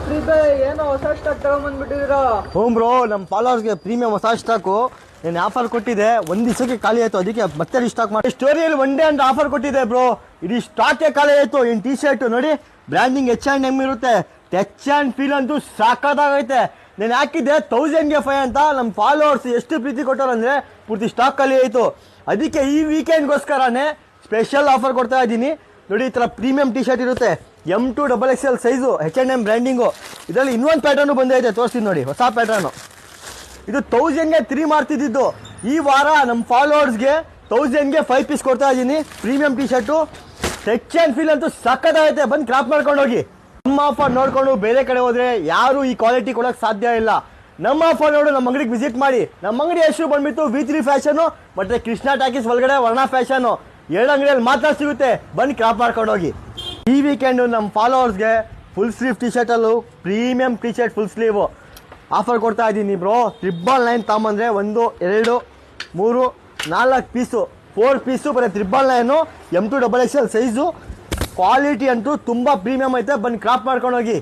ಏನೋ ಹೊಸ ಸ್ಟಾಕ್ ತಗೊಂಡ್ಬಂದ್ಬಿಟ್ಟಿದ್ದೀರಾ? ಹ್ಞೂ ಬ್ರೋ, ನಮ್ಮ ಫಾಲೋವರ್ಸ್ಗೆ ಪ್ರೀಮಿಯಂ ಹೊಸ ಸ್ಟಾಕು నేను ಆಫರ್ ಕೊಟ್ಟಿದ್ದೆ, ಒಂದು ದಿವಸಕ್ಕೆ ಖಾಲಿ ಆಯಿತು. ಅದಕ್ಕೆ ಮತ್ತೆ ರಿಸ್ಟಾಕ್ ಮಾಡಿ ಸ್ಟೋರಿಯಲ್ಲಿ ಒನ್ ಡೇ ಅಂತ ಆಫರ್ ಕೊಟ್ಟಿದ್ದೆ ಬ್ರೋ. ಇಡೀ ಸ್ಟಾಕೇ ಖಾಲಿ ಆಯಿತು. ಇನ್ನು ಟಿ ಶರ್ಟ್ ನೋಡಿ, ಬ್ರ್ಯಾಂಡಿಂಗ್ H&M ಇರುತ್ತೆ. ಟಚ್ ಆ್ಯಂಡ್ ಫೀಲ್ ಅಂತೂ ಸಾಕಾಗೈತೆ. ನಾನು ಹಾಕಿದ್ದೆ 1000ಗೆ 5 ಅಂತ. ನಮ್ಮ ಫಾಲೋವರ್ಸ್ ಎಷ್ಟು ಪ್ರೀತಿ ಕೊಟ್ಟರು ಅಂದರೆ ಪೂರ್ತಿ ಸ್ಟಾಕ್ ಖಾಲಿ ಆಯಿತು. ಅದಕ್ಕೆ ಈ ವೀಕೆಂಡ್ಗೋಸ್ಕರನೇ ಸ್ಪೆಷಲ್ ಆಫರ್ ಕೊಡ್ತಾ ಇದ್ದೀನಿ ನೋಡಿ. ಈ ಥರ ಪ್ರೀಮಿಯಂ ಟಿ ಶರ್ಟ್ ಇರುತ್ತೆ, M2 XXL size, H&M branding. ಇದರಲ್ಲಿ ಇನ್ನೊಂದು ಪ್ಯಾಟರ್ನು ಬಂದೈತೆ, ತೋರಿಸ್ತೀನಿ ನೋಡಿ, ಹೊಸ ಪ್ಯಾಟರ್ನು. ಇದು 1000ಗೆ 3 ಮಾಡ್ತಿದ್ದು. ಈ ವಾರ ನಮ್ಮ ಫಾಲೋವರ್ಸ್ಗೆ 1000ಗೆ 5 ಪೀಸ್ ಕೊಡ್ತಾ ಇದ್ದೀನಿ premium T shirt. Touch and feel ಅಂತೂ ಸಕ್ಕತ್ತಾಗೈತೆ. ಬಂದು ಕ್ರಾಪ್ ಮಾಡ್ಕೊಂಡು ಹೋಗಿ. ನಮ್ಮ ಆಫರ್ ನೋಡಿಕೊಂಡು ಬೇರೆ ಕಡೆ ಹೋದರೆ ಯಾರು ಈ ಕ್ವಾಲಿಟಿ ಕೊಡೋಕ್ಕೆ ಸಾಧ್ಯ ಇಲ್ಲ. ನಮ್ಮ ಆಫರ್ ನೋಡು, ನಮ್ಮ ಅಂಗಡಿಗೆ ವಿಸಿಟ್ ಮಾಡಿ. ನಮ್ಮ ಅಂಗಡಿ ಹೆಸರು ಬಂದ್ಬಿಟ್ಟು V3 ಫ್ಯಾಷನು ಮತ್ತು ಕೃಷ್ಣ ಟಾಕೀಸ್ ಒಳಗಡೆ ವರ್ಣ ಫ್ಯಾಷನು, 2 ಅಂಗಡಿಯಲ್ಲಿ ಮಾತ್ರ ಸಿಗುತ್ತೆ. ಬಂದು ಕ್ರಾಪ್ ಮಾಡ್ಕೊಂಡು ಹೋಗಿ. ಈ ವೀಕೆಂಡು ನಮ್ಮ ಫಾಲೋವರ್ಸ್ಗೆ ಫುಲ್ ಸ್ಲೀವ್ ಟಿ ಶರ್ಟಲ್ಲೂ premium T shirt full sleeve offer ಕೊಡ್ತಾ ಇದ್ದೀನಿ ಬ್ರೋ. 999 ತಗೊಂಬಂದರೆ 1 2 3 4 ಪೀಸು, 4 ಪೀಸು ಬರೀ 999. M2 XXL size. ಕ್ವಾಲಿಟಿ ಅಂತೂ ತುಂಬ ಪ್ರೀಮಿಯಮ್ ಐತೆ. ಬಂದು ಕ್ರಾಪ್ ಮಾಡ್ಕೊಂಡು ಹೋಗಿ.